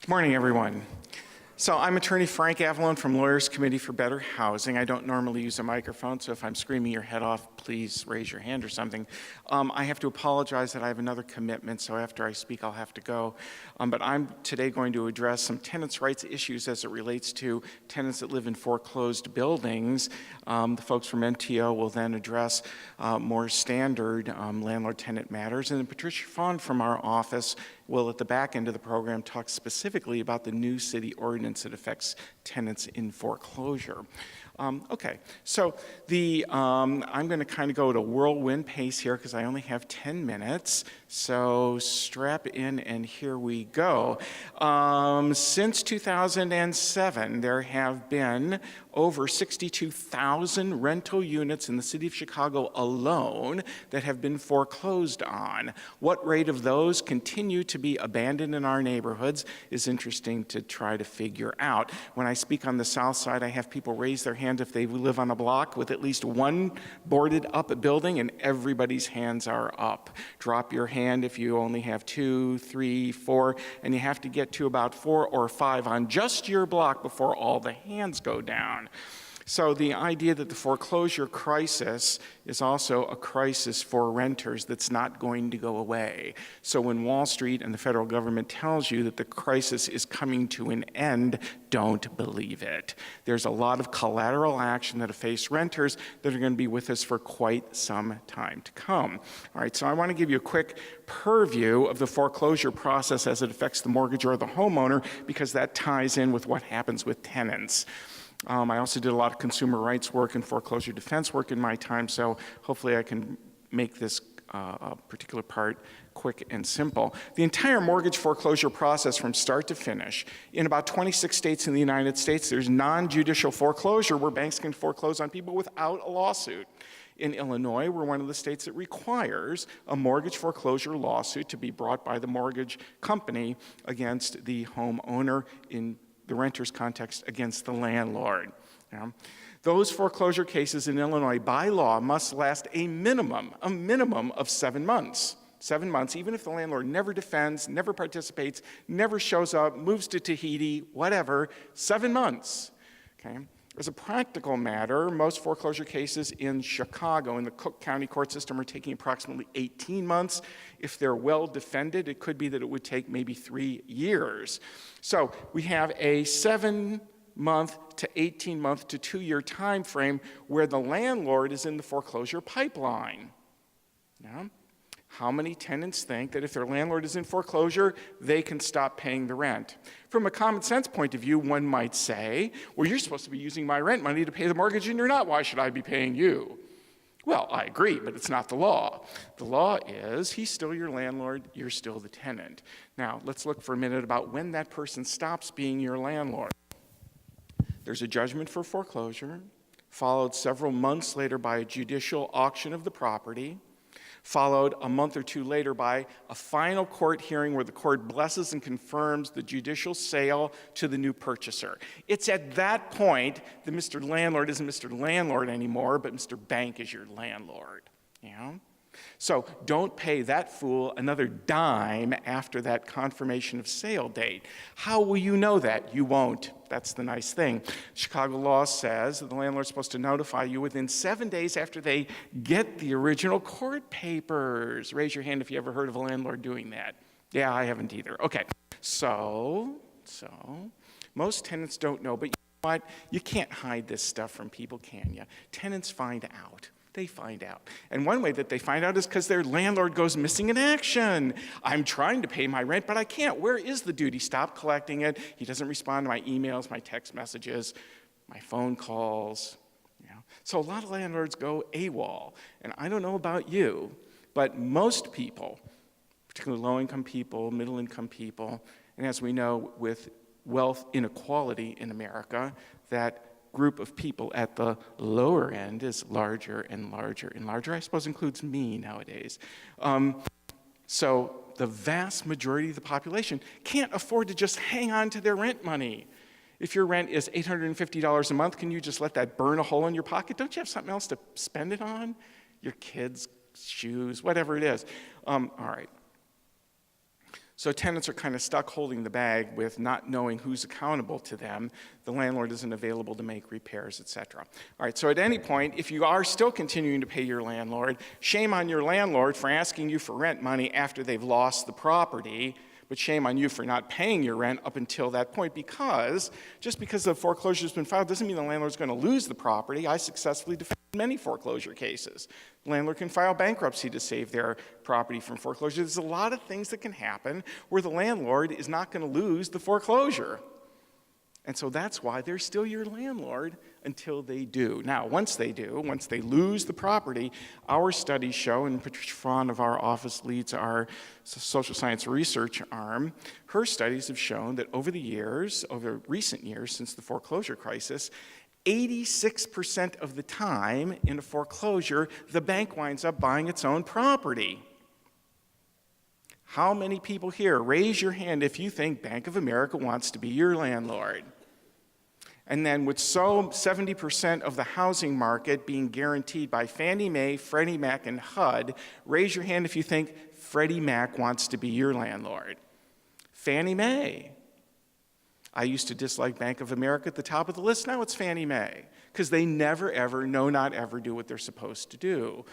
Good morning, everyone. So I'm attorney Frank Avalone from Lawyers Committee for Better Housing. I don't normally use a microphone, so if I'm screaming your head off, please raise your hand or something. I have to apologize that I have another commitment, so after I speak, I'll have to go. But I'm today going to address some tenants' rights issues as it relates to tenants that live in foreclosed buildings. The folks from NTO will then address more standard landlord-tenant matters, and then Patricia Fawn from our office will, at the back end of the program, talk specifically about the new city ordinance that affects tenants in foreclosure. Okay, so I'm going to kind of go at a whirlwind pace here because I only have 10 minutes. So strap in and here we go. Since 2007, there have been over 62,000 rental units in the city of Chicago alone that have been foreclosed on. What rate of those continue to be abandoned in our neighborhoods is interesting to try to figure out. When I speak on the south side, I have people raise their hand if they live on a block with at least one boarded up building, and everybody's hands are up. Drop your hand if you only have 2, 3, 4, and you have to get to about 4 or 5 on just your block before all the hands go down. So the idea that the foreclosure crisis is also a crisis for renters that's not going to go away. So when Wall Street and the federal government tells you that the crisis is coming to an end, don't believe it. There's a lot of collateral action that affects renters that are going to be with us for quite some time to come. All right, so I want to give you a quick purview of the foreclosure process as it affects the mortgage or the homeowner, because that ties in with what happens with tenants. I also did a lot of consumer rights work and foreclosure defense work in my time, so hopefully I can make this particular part quick and simple. The entire mortgage foreclosure process from start to finish, in about 26 states in the United States, there's non-judicial foreclosure where banks can foreclose on people without a lawsuit. In Illinois, we're one of the states that requires a mortgage foreclosure lawsuit to be brought by the mortgage company against the homeowner, in the renter's context against the landlord. Those foreclosure cases in Illinois by law must last a minimum of 7 months. 7 months, even if the landlord never defends, never participates, never shows up, moves to Tahiti, whatever, 7 months. Okay? As a practical matter, most foreclosure cases in Chicago, in the Cook County court system, are taking approximately 18 months. If they're well defended, it could be that it would take maybe 3 years. So we have a 7-month to 18-month to 2-year time frame where the landlord is in the foreclosure pipeline. Yeah? How many tenants think that if their landlord is in foreclosure, they can stop paying the rent? From a common sense point of view, one might say, well, you're supposed to be using my rent money to pay the mortgage and you're not. Why should I be paying you? Well, I agree, but it's not the law. The law is he's still your landlord, you're still the tenant. Now, let's look for a minute about when that person stops being your landlord. There's a judgment for foreclosure, followed several months later by a judicial auction of the property, followed a month or 2 later by a final court hearing where the court blesses and confirms the judicial sale to the new purchaser. It's at that point that Mr. Landlord isn't Mr. Landlord anymore, but Mr. Bank is your landlord. Yeah? So don't pay that fool another dime after that confirmation of sale date. How will you know that? You won't. That's the nice thing. Chicago law says that the landlord's supposed to notify you within 7 days after they get the original court papers. Raise your hand if you ever heard of a landlord doing that. Yeah, I haven't either. Okay, so most tenants don't know, but you know what? You can't hide this stuff from people, can you? Tenants find out. They find out. And one way that they find out is because their landlord goes missing in action. I'm trying to pay my rent, but I can't. Where is the dude? He stopped collecting it. He doesn't respond to my emails, my text messages, my phone calls. You know? So a lot of landlords go AWOL. And I don't know about you, but most people, particularly low-income people, middle-income people, and as we know with wealth inequality in America, that group of people at the lower end is larger and larger and larger. I suppose includes me nowadays. So the vast majority of the population can't afford to just hang on to their rent money. If your rent is $850 a month, can you just let that burn a hole in your pocket? Don't you have something else to spend it on? Your kids' shoes, whatever it is. All right. So tenants are kind of stuck holding the bag with not knowing who's accountable to them. The landlord isn't available to make repairs, et cetera. All right, so at any point, if you are still continuing to pay your landlord, shame on your landlord for asking you for rent money after they've lost the property, but shame on you for not paying your rent up until that point, because just because the foreclosure has been filed doesn't mean the landlord's going to lose the property. I successfully defended many foreclosure cases. The landlord can file bankruptcy to save their property from foreclosure. There's a lot of things that can happen where the landlord is not going to lose the foreclosure. And so that's why they're still your landlord until they do. Now, once they do, once they lose the property, our studies show, and Patricia Fawn of our office leads our social science research arm, her studies have shown that over the years, over recent years since the foreclosure crisis, 86% of the time in a foreclosure, the bank winds up buying its own property. How many people here, raise your hand if you think Bank of America wants to be your landlord? And then with 70% of the housing market being guaranteed by Fannie Mae, Freddie Mac, and HUD, raise your hand if you think Freddie Mac wants to be your landlord. Fannie Mae. I used to dislike Bank of America at the top of the list. Now it's Fannie Mae, because they never, ever, no, not ever do what they're supposed to do.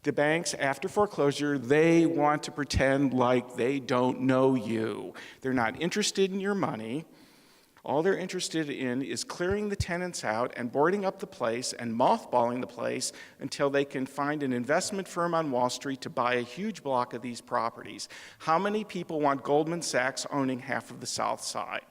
The banks, after foreclosure, they want to pretend like they don't know you. They're not interested in your money. All they're interested in is clearing the tenants out and boarding up the place and mothballing the place until they can find an investment firm on Wall Street to buy a huge block of these properties. How many people want Goldman Sachs owning half of the South Side?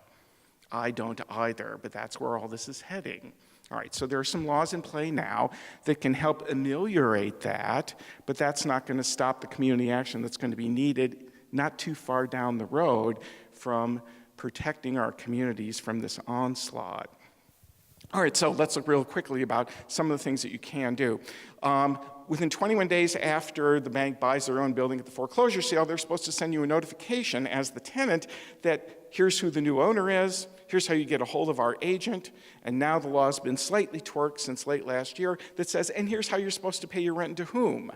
I don't either, but that's where all this is heading. All right, so there are some laws in play now that can help ameliorate that, but that's not going to stop the community action that's going to be needed not too far down the road from protecting our communities from this onslaught. All right, so let's look real quickly about some of the things that you can do. Within 21 days after the bank buys their own building at the foreclosure sale, they're supposed to send you a notification as the tenant that here's who the new owner is, here's how you get a hold of our agent, and now the law's been slightly twerked since late last year that says, and here's how you're supposed to pay your rent and to whom.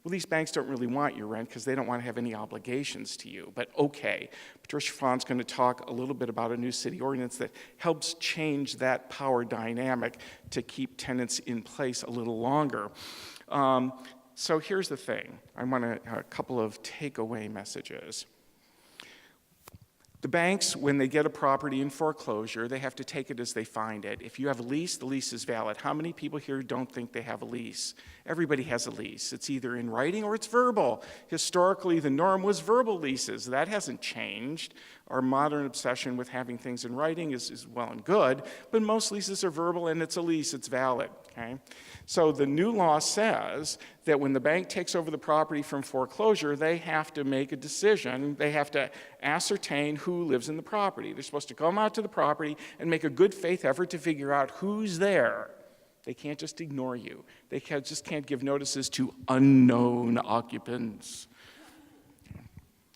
Well, these banks don't really want your rent because they don't want to have any obligations to you, but okay. Patricia Fawn's going to talk a little bit about a new city ordinance that helps change that power dynamic to keep tenants in place a little longer. So here's the thing. I want a couple of takeaway messages. The banks, when they get a property in foreclosure, they have to take it as they find it. If you have a lease, the lease is valid. How many people here don't think they have a lease? Everybody has a lease. It's either in writing or it's verbal. Historically, the norm was verbal leases. That hasn't changed. Our modern obsession with having things in writing is well and good, but most leases are verbal and it's a lease, it's valid. Okay? So the new law says that when the bank takes over the property from foreclosure, they have to make a decision. They have to ascertain who lives in the property. They're supposed to come out to the property and make a good faith effort to figure out who's there. They can't just ignore you. They just can't give notices to unknown occupants.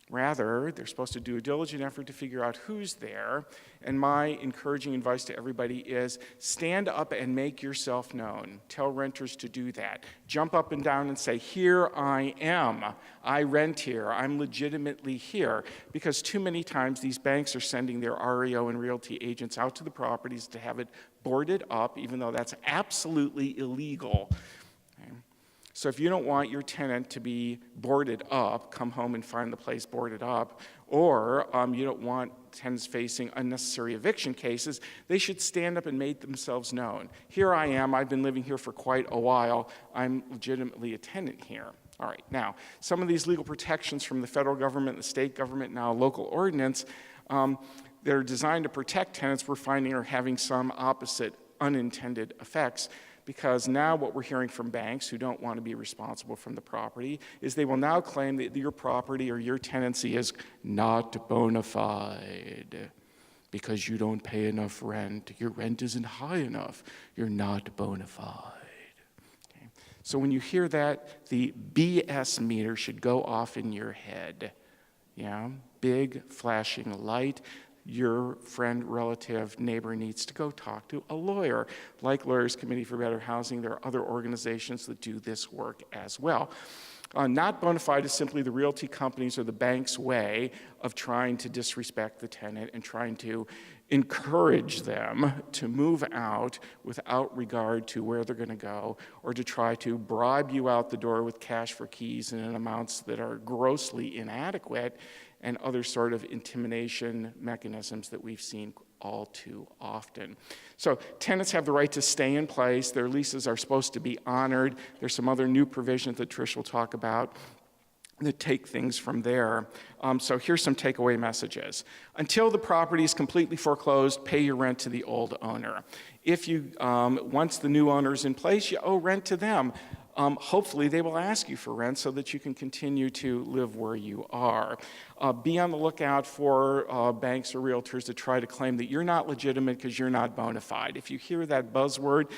Rather, they're supposed to do a diligent effort to figure out who's there. And my encouraging advice to everybody is stand up and make yourself known. Tell renters to do that. Jump up and down and say, here I am. I rent here. I'm legitimately here. Because too many times these banks are sending their REO and realty agents out to the properties to have it boarded up, even though that's absolutely illegal. So if you don't want your tenant to be boarded up, come home and find the place boarded up, or you don't want tenants facing unnecessary eviction cases, they should stand up and make themselves known. Here I am, I've been living here for quite a while, I'm legitimately a tenant here. All right, now, some of these legal protections from the federal government, the state government, now local ordinance, they're designed to protect tenants, we're finding are having some opposite unintended effects. Because now what we're hearing from banks who don't want to be responsible from the property is they will now claim that your property or your tenancy is not bona fide because you don't pay enough rent. Your rent isn't high enough. You're not bona fide. Okay. So when you hear that, the BS meter should go off in your head. Yeah, big flashing light. Your friend, relative, neighbor needs to go talk to a lawyer. Like Lawyers Committee for Better Housing, there are other organizations that do this work as well. Not bona fide is simply the realty company's or the bank's way of trying to disrespect the tenant and trying to encourage them to move out without regard to where they're going to go, or to try to bribe you out the door with cash for keys in amounts that are grossly inadequate, and other sort of intimidation mechanisms that we've seen all too often. So tenants have the right to stay in place. Their leases are supposed to be honored. There's some other new provisions that Trish will talk about that take things from there. So here's some takeaway messages. Until the property is completely foreclosed, pay your rent to the old owner. If you, once the new owner is in place, you owe rent to them. Hopefully they will ask you for rent so that you can continue to live where you are. Be on the lookout for banks or realtors that try to claim that you're not legitimate because you're not bona fide. If you hear that buzzword,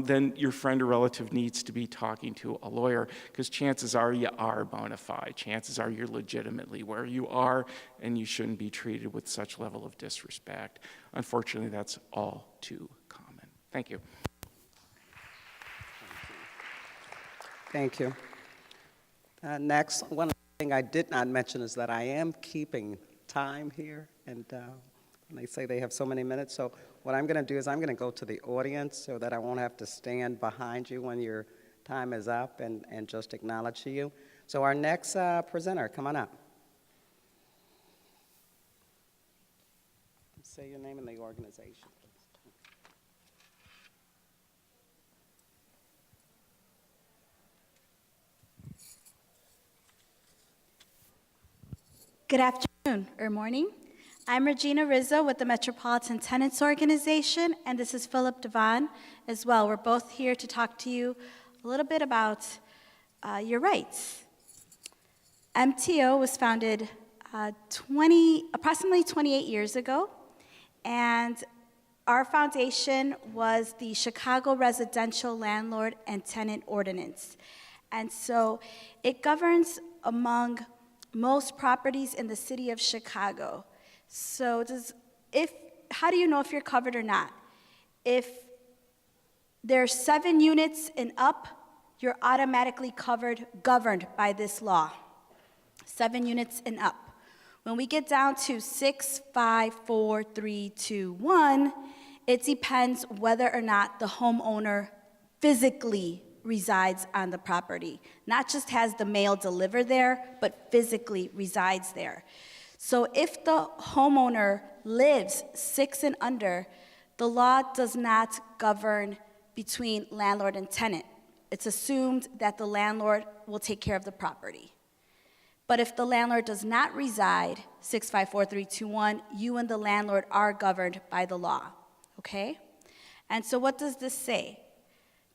then your friend or relative needs to be talking to a lawyer, because chances are you are bona fide. Chances are you're legitimately where you are, and you shouldn't be treated with such level of disrespect. Unfortunately, that's all too common. Thank you. Thank you. Next, one thing I did not mention is that I am keeping time here, and they say they have so many minutes. So what I'm going to do is I'm going to go to the audience so that I won't have to stand behind you when your time is up and just acknowledge you. So our next presenter, come on up. Say your name and the organization. Good afternoon or morning. I'm Regina Rizzo with the Metropolitan Tenants Organization, and this is Philip Devon as well. We're both here to talk to you a little bit about your rights. MTO was founded approximately 28 years ago, and our foundation was the Chicago Residential Landlord and Tenant Ordinance. And so it governs among most properties in the city of Chicago. So how do you know if you're covered or not? If there's 7 units and up, you're automatically governed by this law. 7 units and up. When we get down to 6, 5, 4, 3, 2, 1, it depends whether or not the homeowner physically resides on the property. Not just has the mail delivered there, but physically resides there. So if the homeowner lives 6 and under, the law does not govern between landlord and tenant. It's assumed that the landlord will take care of the property. But if the landlord does not reside, 6, 5, 4, 3, 2, 1, you and the landlord are governed by the law, okay? And so what does this say?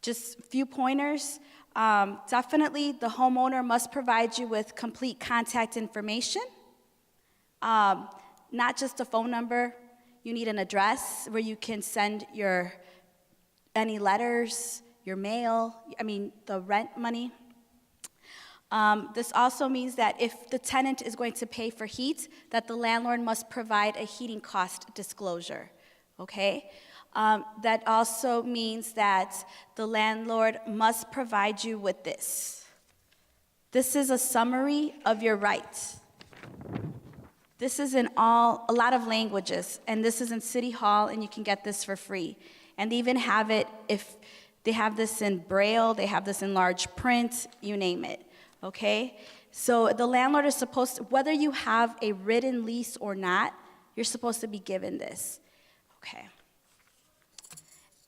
Just a few pointers. Definitely the homeowner must provide you with complete contact information, not just a phone number. You need an address where you can send any letters, your mail, the rent money. This also means that if the tenant is going to pay for heat, that the landlord must provide a heating cost disclosure, okay? That also means that the landlord must provide you with this. This is a summary of your rights. This is in a lot of languages, and this is in City Hall, and you can get this for free. And they even have it, if they have this in Braille, they have this in large print, you name it, okay? So the landlord is supposed to, whether you have a written lease or not, you're supposed to be given this, okay?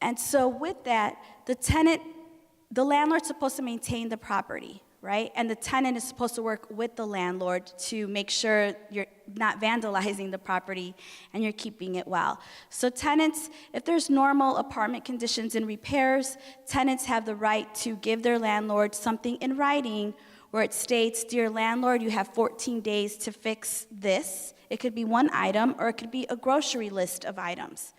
And so with that, the landlord's supposed to maintain the property, right? And the tenant is supposed to work with the landlord to make sure you're not vandalizing the property and you're keeping it well. So tenants, if there's normal apartment conditions and repairs, tenants have the right to give their landlord something in writing where it states, "Dear landlord, you have 14 days to fix this." It could be one item, or it could be a grocery list of items.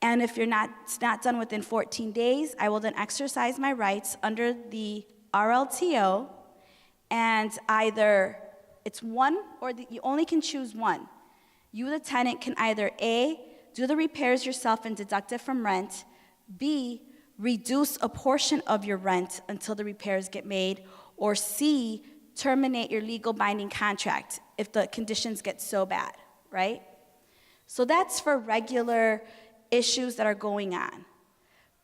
And if it's not done within 14 days, I will then exercise my rights under the RLTO, and either it's one or you only can choose one. You, the tenant, can either A, do the repairs yourself and deduct it from rent, B, reduce a portion of your rent until the repairs get made, or C, terminate your legal binding contract if the conditions get so bad, right? So that's for regular issues that are going on.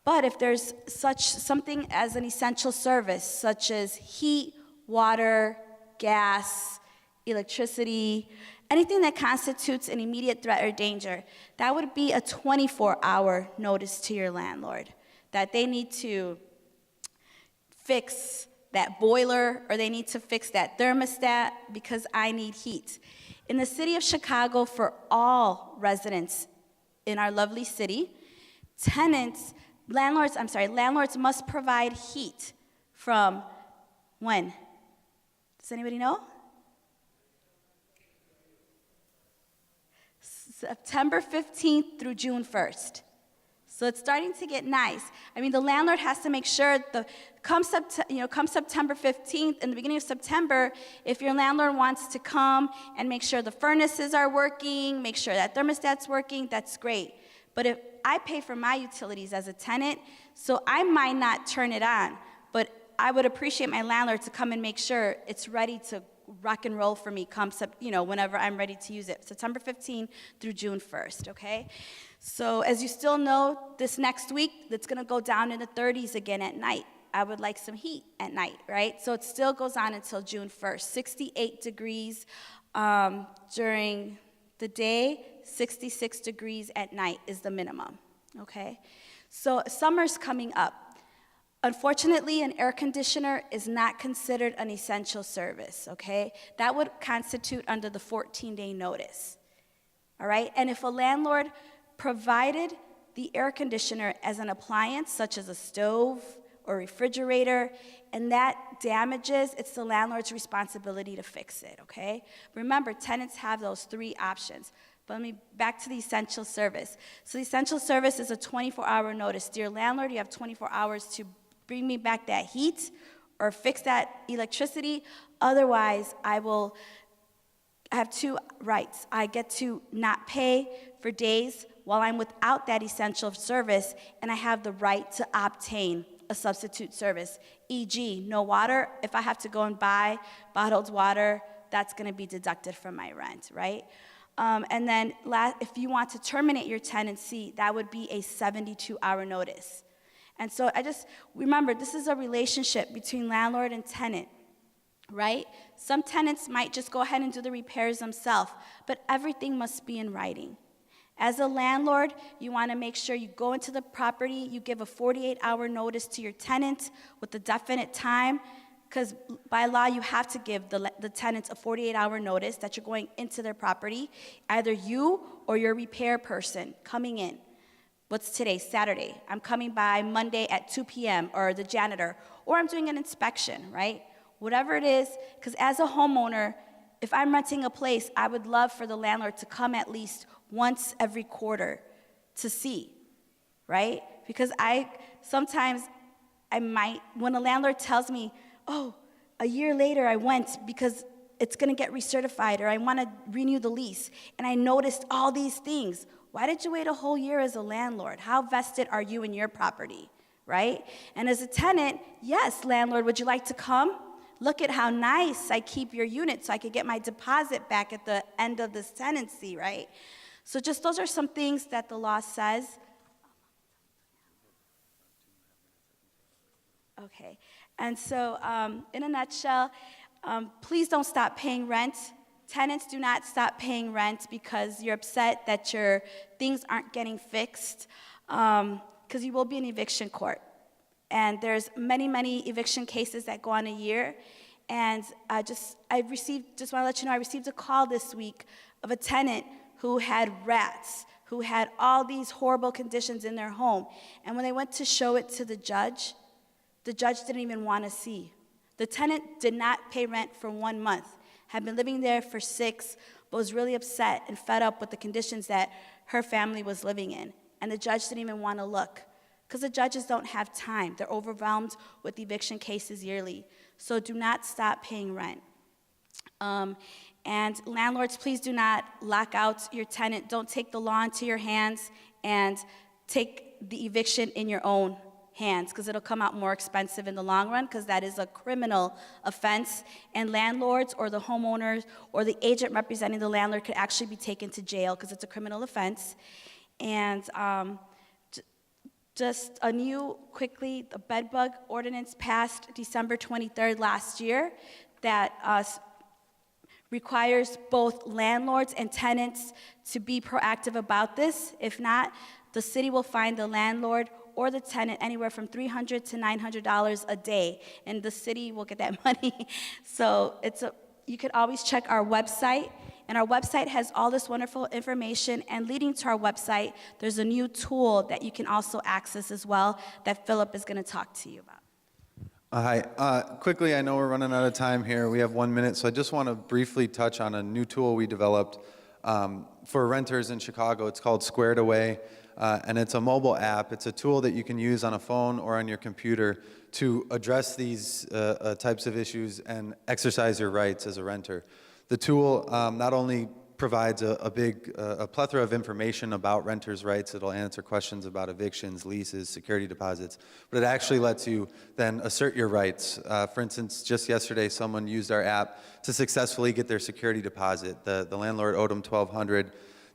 But if there's something as an essential service, such as heat, water, gas, electricity, anything that constitutes an immediate threat or danger, that would be a 24-hour notice to your landlord that they need to fix that boiler or they need to fix that thermostat because I need heat. In the city of Chicago, for all residents in our lovely city, landlords must provide heat from when? Does anybody know? September 15th through June 1st. So it's starting to get nice. I mean, the landlord has to make sure come September 15th, in the beginning of September, if your landlord wants to come and make sure the furnaces are working, make sure that thermostat's working, that's great. But if I pay for my utilities as a tenant, so I might not turn it on, but I would appreciate my landlord to come and make sure it's ready to rock and roll for me whenever I'm ready to use it. September 15th through June 1st, okay? So as you still know, this next week, it's gonna go down in the 30s again at night. I would like some heat at night, right? So it still goes on until June 1st. 68 degrees during the day, 66 degrees at night is the minimum, okay? So summer's coming up. Unfortunately, an air conditioner is not considered an essential service, okay? That would constitute under the 14-day notice, all right? And if a landlord provided the air conditioner as an appliance, such as a stove or refrigerator, and that damages, it's the landlord's responsibility to fix it, okay? Remember, tenants have those three options. But back to the essential service. So the essential service is a 24-hour notice. Dear landlord, you have 24 hours to bring me back that heat or fix that electricity. Otherwise, I have two rights. I get to not pay for days while I'm without that essential service, and I have the right to obtain a substitute service, e.g., no water. If I have to go and buy bottled water, that's going to be deducted from my rent, right? And then if you want to terminate your tenancy, that would be a 72-hour notice. And so remember, this is a relationship between landlord and tenant, right? Some tenants might just go ahead and do the repairs themselves, but everything must be in writing. As a landlord, you want to make sure you go into the property, you give a 48-hour notice to your tenant with a definite time, because by law, you have to give the tenants a 48-hour notice that you're going into their property, either you or your repair person coming in. What's today? Saturday. I'm coming by Monday at 2 p.m., or the janitor, or I'm doing an inspection, right? Whatever it is, because as a homeowner, if I'm renting a place, I would love for the landlord to come at least once every quarter to see, right? Because sometimes I might, when a landlord tells me, oh, a year later I went because it's gonna get recertified, or I wanna renew the lease, and I noticed all these things. Why did you wait a whole year as a landlord? How vested are you in your property, right? And as a tenant, yes, landlord, would you like to come? Look at how nice I keep your unit so I could get my deposit back at the end of this tenancy, right? So just those are some things that the law says. Okay, and so in a nutshell, please don't stop paying rent. Tenants, do not stop paying rent because you're upset that your things aren't getting fixed, because you will be in eviction court. And there's many, many eviction cases that go on a year. And I just want to let you know, I received a call this week of a tenant who had rats, who had all these horrible conditions in their home. And when they went to show it to the judge didn't even want to see. The tenant did not pay rent for 1 month, had been living there for 6, but was really upset and fed up with the conditions that her family was living in. And the judge didn't even want to look, because the judges don't have time. They're overwhelmed with eviction cases yearly. So do not stop paying rent. And landlords, please do not lock out your tenant. Don't take the law into your hands and take the eviction in your own hands, because it'll come out more expensive in the long run, because that is a criminal offense, and landlords or the homeowners or the agent representing the landlord could actually be taken to jail because it's a criminal offense. And just a new, quickly, the bedbug ordinance passed December 23rd last year that requires both landlords and tenants to be proactive about this. If not, the city will fine the landlord or the tenant anywhere from $300 to $900 a day, and the city will get that money. So you could always check our website, and our website has all this wonderful information, and leading to our website, there's a new tool that you can also access as well that Philip is gonna talk to you about. Hi. Quickly, I know we're running out of time here. We have 1 minute, so I just want to briefly touch on a new tool we developed for renters in Chicago. It's called Squared Away, and it's a mobile app. It's a tool that you can use on a phone or on your computer to address these types of issues and exercise your rights as a renter. The tool not only provides a plethora of information about renters' rights. It'll answer questions about evictions, leases, security deposits, but it actually lets you then assert your rights. For instance, just yesterday, someone used our app to successfully get their security deposit. The landlord owed them $1,200.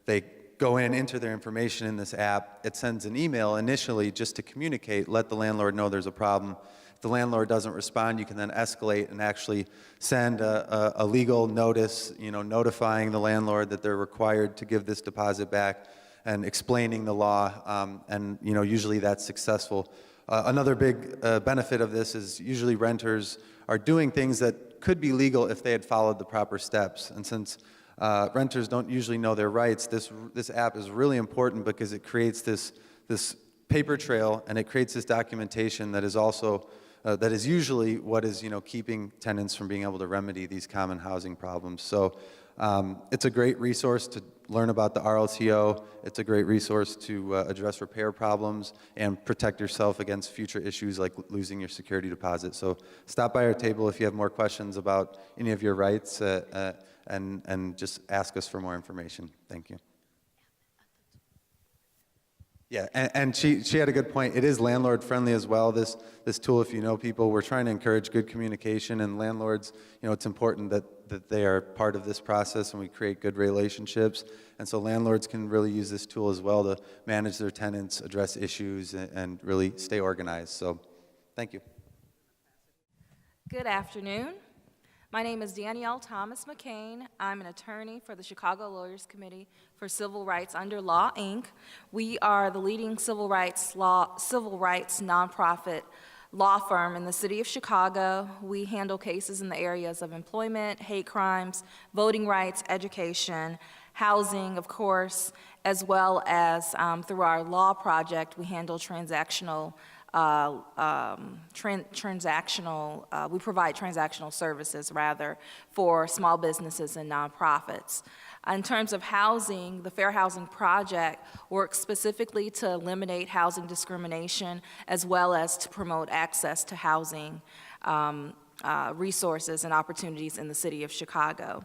They go in, enter their information in this app. It sends an email initially just to communicate, let the landlord know there's a problem. If the landlord doesn't respond, you can then escalate and actually send a legal notice, notifying the landlord that they're required to give this deposit back and explaining the law, and usually that's successful. Another big benefit of this is usually renters are doing things that could be legal if they had followed the proper steps, and since renters don't usually know their rights, this app is really important because it creates this paper trail, and it creates this documentation that is also that is usually what is keeping tenants from being able to remedy these common housing problems. So it's a great resource to learn about the RLTO. It's a great resource to address repair problems and protect yourself against future issues like losing your security deposit. So stop by our table if you have more questions about any of your rights, and just ask us for more information. Thank you. Yeah, and she had a good point. It is landlord friendly as well. This tool, if you know people, we're trying to encourage good communication, and landlords, it's important that they are part of this process and we create good relationships. And so landlords can really use this tool as well to manage their tenants, address issues, and really stay organized. So thank you. Good afternoon. My name is Danielle Thomas McCain. I'm an attorney for the Chicago Lawyers Committee for Civil Rights Under Law, Inc. We are the leading civil rights nonprofit law firm in the city of Chicago. We handle cases in the areas of employment, hate crimes, voting rights, education, housing, of course, as well as through our law project, we handle transactional we provide transactional services, rather, for small businesses and nonprofits. In terms of housing, the Fair Housing Project works specifically to eliminate housing discrimination as well as to promote access to housing resources and opportunities in the city of Chicago.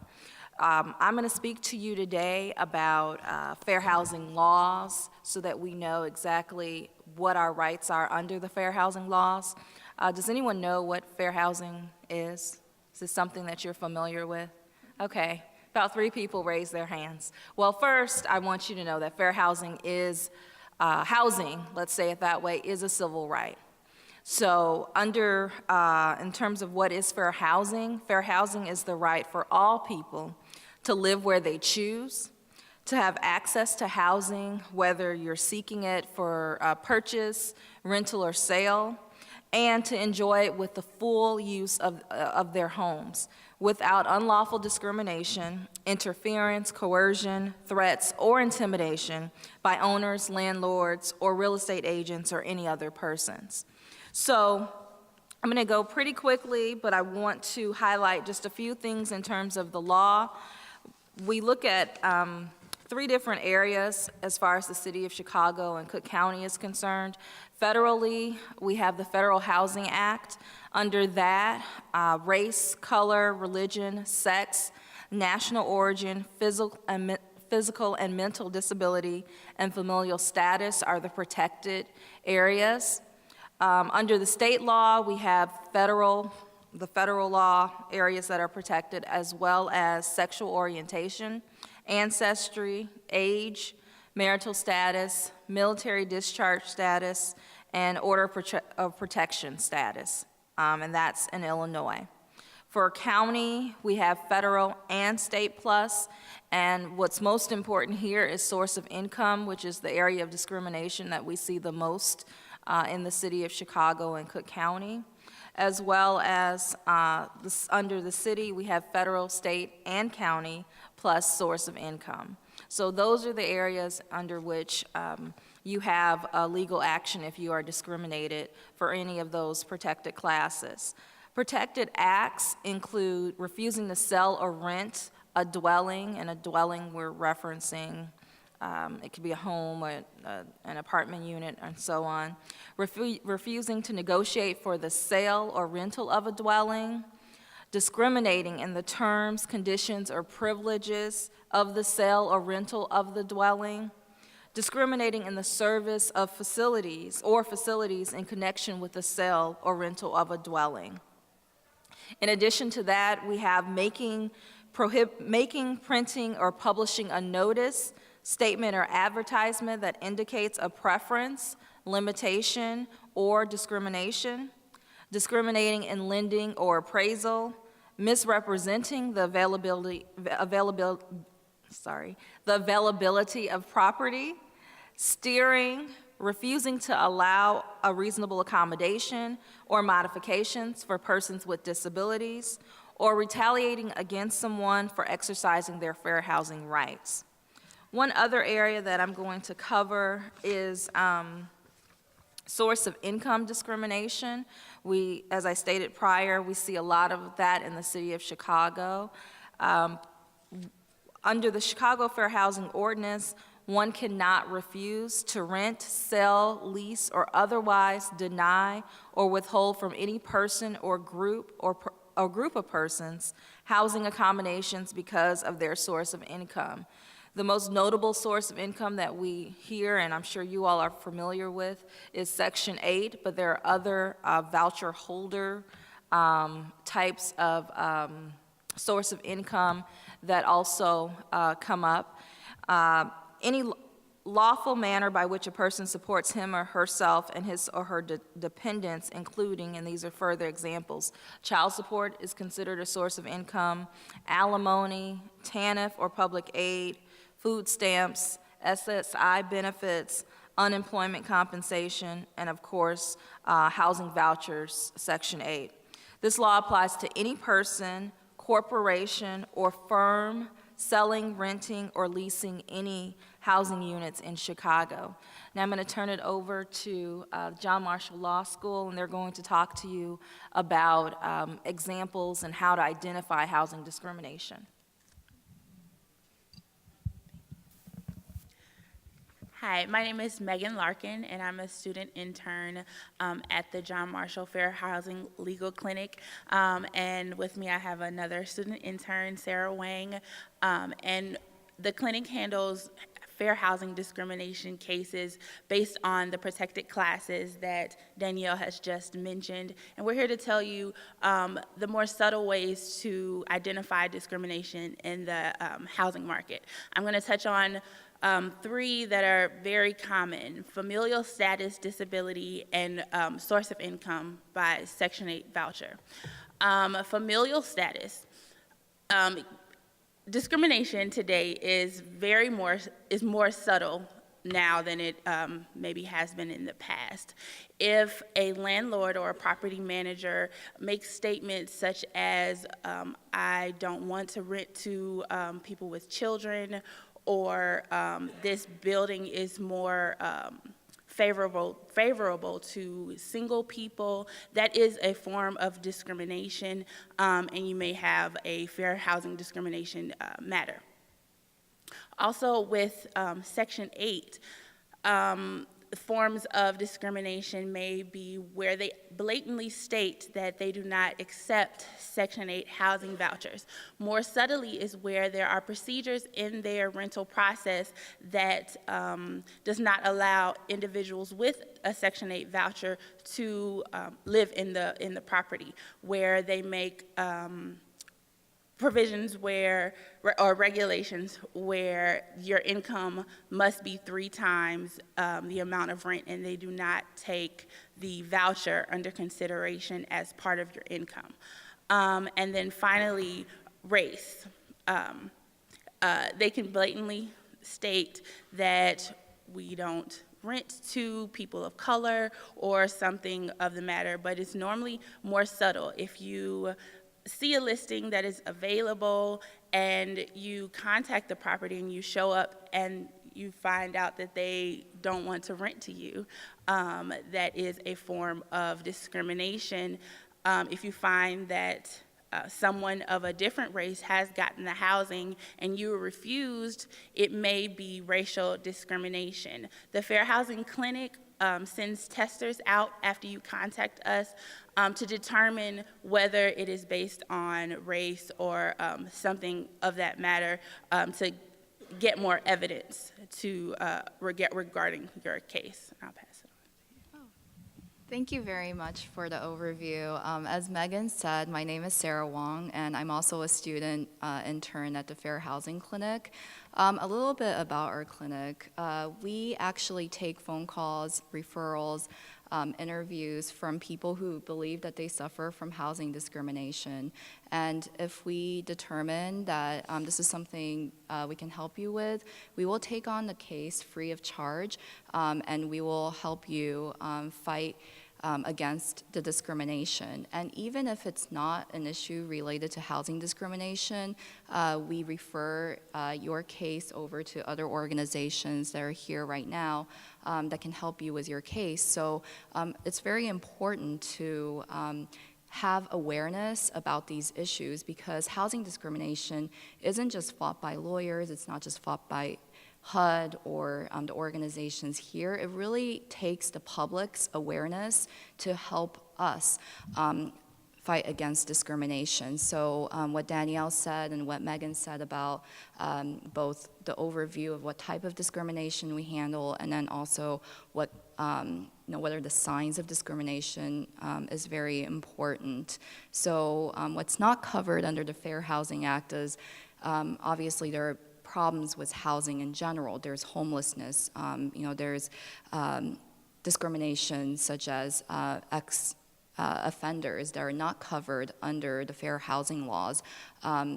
I'm going to speak to you today about fair housing laws so that we know exactly what our rights are under the fair housing laws. Does anyone know what fair housing is? Is this something that you're familiar with? Okay, about 3 people raised their hands. Well, first, I want you to know that fair housing is, housing, let's say it that way, is a civil right. So in terms of what is fair housing is the right for all people to live where they choose, to have access to housing, whether you're seeking it for purchase, rental, or sale, and to enjoy it with the full use of their homes without unlawful discrimination, interference, coercion, threats, or intimidation by owners, landlords, or real estate agents, or any other persons. So I'm going to go pretty quickly, but I want to highlight just a few things in terms of the law. We look at 3 different areas as far as the city of Chicago and Cook County is concerned. Federally, we have the Federal Housing Act. Under that, race, color, religion, sex, national origin, physical and mental disability, and familial status are the protected areas. Under the state law, we have the federal law areas that are protected, as well as sexual orientation, ancestry, age, marital status, military discharge status, and order of protection status, and that's in Illinois. For county, we have federal and state plus, and what's most important here is source of income, which is the area of discrimination that we see the most in the city of Chicago and Cook County, as well as under the city, we have federal, state, and county plus source of income. So those are the areas under which you have legal action if you are discriminated for any of those protected classes. Protected acts include refusing to sell or rent a dwelling, and a dwelling we're referencing, it could be a home, or an apartment unit, and so on. Refusing to negotiate for the sale or rental of a dwelling, discriminating in the terms, conditions, or privileges of the sale or rental of the dwelling, discriminating in the service of facilities in connection with the sale or rental of a dwelling. In addition to that, we have making, printing, or publishing a notice, statement, or advertisement that indicates a preference, limitation, or discrimination, discriminating in lending or appraisal, misrepresenting the availability of property, steering, refusing to allow a reasonable accommodation or modifications for persons with disabilities, or retaliating against someone for exercising their fair housing rights. One other area that I'm going to cover is source of income discrimination. As I stated prior, we see a lot of that in the city of Chicago. Under the Chicago Fair Housing Ordinance, one cannot refuse to rent, sell, lease, or otherwise deny or withhold from any person or group of persons housing accommodations because of their source of income. The most notable source of income that we hear, and I'm sure you all are familiar with, is Section 8, but there are other voucher holder types of source of income that also come up. Any lawful manner by which a person supports him or herself and his or her dependents, including, and these are further examples, child support is considered a source of income, alimony, TANF or public aid, food stamps, SSI benefits, unemployment compensation, and of course, housing vouchers, Section 8. This law applies to any person, corporation, or firm selling, renting, or leasing any housing units in Chicago. Now I'm going to turn it over to John Marshall Law School, and they're going to talk to you about examples and how to identify housing discrimination. Hi, my name is Megan Larkin, and I'm a student intern at the John Marshall Fair Housing Legal Clinic. And with me, I have another student intern, Sarah Wang. And the clinic handles fair housing discrimination cases based on the protected classes that Danielle has just mentioned. And we're here to tell you the more subtle ways to identify discrimination in the housing market. I'm going to touch on three that are very common: familial status, disability, and source of income by Section 8 voucher. Familial status. Discrimination today is more subtle now than it maybe has been in the past. If a landlord or a property manager makes statements such as, I don't want to rent to people with children, or this building is more favorable to single people, that is a form of discrimination, and you may have a fair housing discrimination matter. Also with Section 8, the forms of discrimination may be where they blatantly state that they do not accept Section 8 housing vouchers. More subtly is where there are procedures in their rental process that does not allow individuals with a Section 8 voucher to live in the property, where they make provisions where, or regulations where your income must be 3 times the amount of rent, and they do not take the voucher under consideration as part of your income. And then finally, race. They can blatantly state that we don't rent to people of color or something of the matter, but it's normally more subtle. If you see a listing that is available and you contact the property and you show up and you find out that they don't want to rent to you, that is a form of discrimination. If you find that someone of a different race has gotten the housing and you were refused, it may be racial discrimination. The Fair Housing Clinic sends testers out after you contact us to determine whether it is based on race or something of that matter, to get more evidence to regarding your case. I'll pass it on. Thank you very much for the overview. As Megan said, my name is Sarah Wong, and I'm also a student intern at the Fair Housing Clinic. A little bit about our clinic. We actually take phone calls, referrals, interviews from people who believe that they suffer from housing discrimination. And if we determine that this is something we can help you with, we will take on the case free of charge, and we will help you fight against the discrimination. And even if it's not an issue related to housing discrimination, we refer your case over to other organizations that are here right now that can help you with your case. So it's very important to have awareness about these issues, because housing discrimination isn't just fought by lawyers, it's not just fought by HUD or the organizations here. It really takes the public's awareness to help us fight against discrimination. So what Danielle said and what Megan said about both the overview of what type of discrimination we handle, and then also what what are the signs of discrimination is very important. So what's not covered under the Fair Housing Act is obviously there are problems with housing in general. There's homelessness, there's discrimination such as offenders that are not covered under the fair housing laws.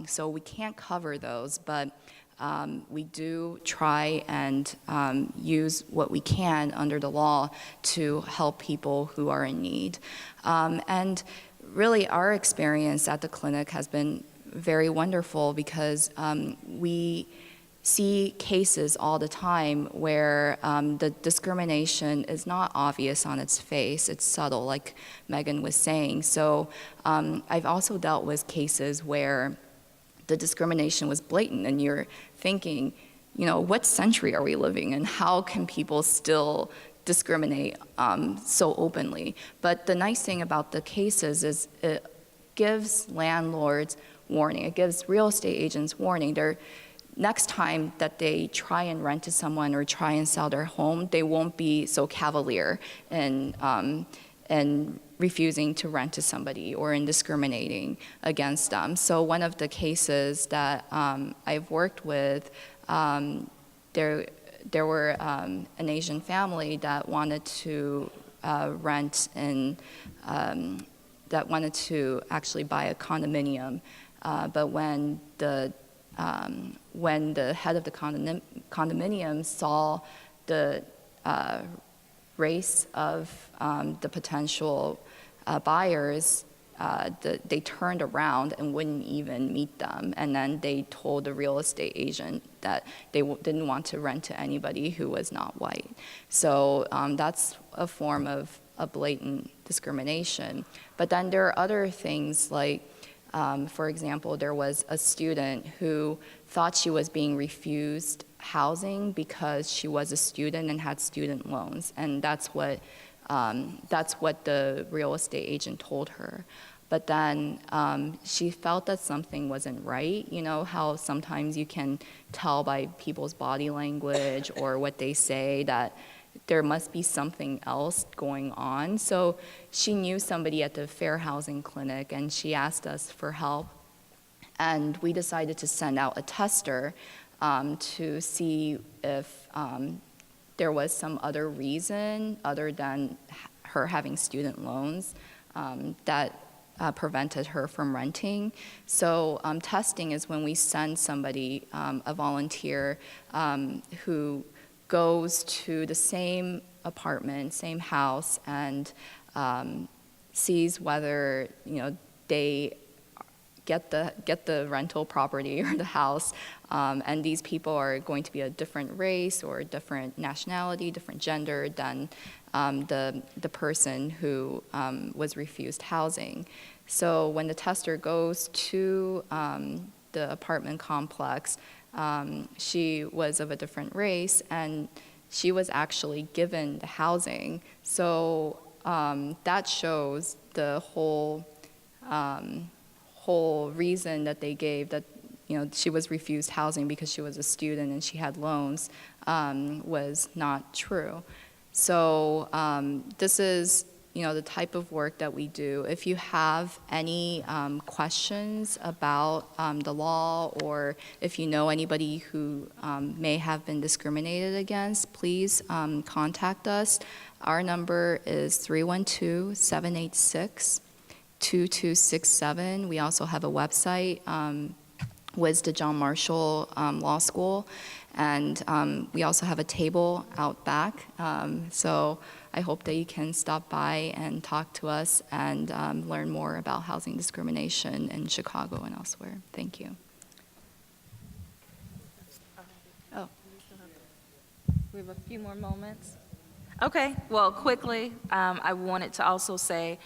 So we can't cover those, but we do try and use what we can under the law to help people who are in need. And really our experience at the clinic has been very wonderful, because we see cases all the time where the discrimination is not obvious on its face, it's subtle, like Megan was saying. So I've also dealt with cases where the discrimination was blatant, and you're thinking, what century are we living in? How can people still discriminate so openly? But the nice thing about the cases is it gives landlords warning, it gives real estate agents warning. Next time that they try and rent to someone or try and sell their home, they won't be so cavalier and refusing to rent to somebody or in discriminating against them. So one of the cases that I've worked with, there were an Asian family that wanted to rent and that wanted to actually buy a condominium, but when the head of the condominium saw the race of the potential buyers, they turned around and wouldn't even meet them. And then they told the real estate agent that they didn't want to rent to anybody who was not white. So that's a form of a blatant discrimination. But then there are other things like, for example, there was a student who thought she was being refused housing because she was a student and had student loans, and that's what the real estate agent told her. But then she felt that something wasn't right. You know how sometimes you can tell by people's body language or what they say that there must be something else going on. So she knew somebody at the Fair Housing Clinic, and she asked us for help. And we decided to send out a tester to see if there was some other reason other than her having student loans that prevented her from renting. So testing is when we send somebody, a volunteer, who goes to the same apartment, same house, and sees whether they get the rental property or the house, and these people are going to be a different race or a different nationality, different gender than the person who was refused housing. So when the tester goes to the apartment complex, she was of a different race, and she was actually given the housing. So that shows the whole reason that they gave, that she was refused housing because she was a student and she had loans, was not true. So this is the type of work that we do. If you have any questions about the law, or if you know anybody who may have been discriminated against, please contact us. Our number is 312-786-2267. We also have a website, with the John Marshall Law School, and we also have a table out back. So I hope that you can stop by and talk to us and learn more about housing discrimination in Chicago and elsewhere. Thank you. Oh, we have a few more moments. Okay, well, quickly, I wanted to also say,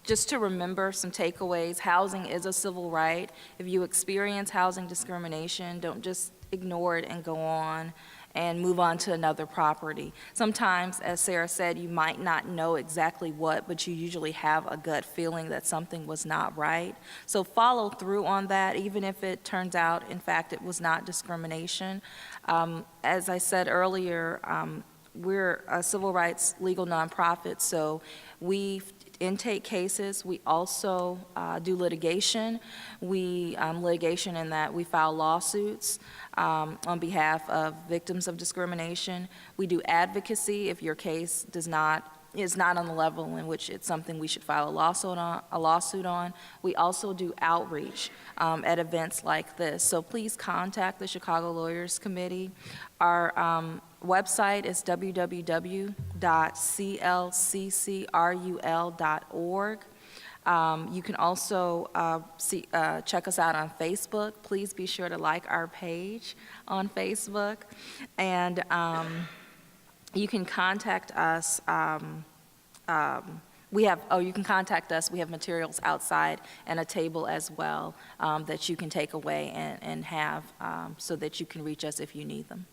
just to remember some takeaways. Housing is a civil right. If you experience housing discrimination, don't just ignore it and go on and move on to another property. Sometimes, as Sarah said, you might not know exactly what, but you usually have a gut feeling that something was not right. So follow through on that, even if it turns out, in fact, it was not discrimination. As I said earlier, we're a civil rights legal nonprofit, so we intake cases. We also do litigation. Litigation in that we file lawsuits on behalf of victims of discrimination. We do advocacy if your case is not on the level in which it's something we should file a lawsuit on. We also do outreach at events like this. So please contact the Chicago Lawyers Committee. Our website is www.clccrul.org. You can also check us out on Facebook. Please be sure to like our page on Facebook. And you can contact us. You can contact us. We have materials outside and a table as well that you can take away and have so that you can reach us if you need them.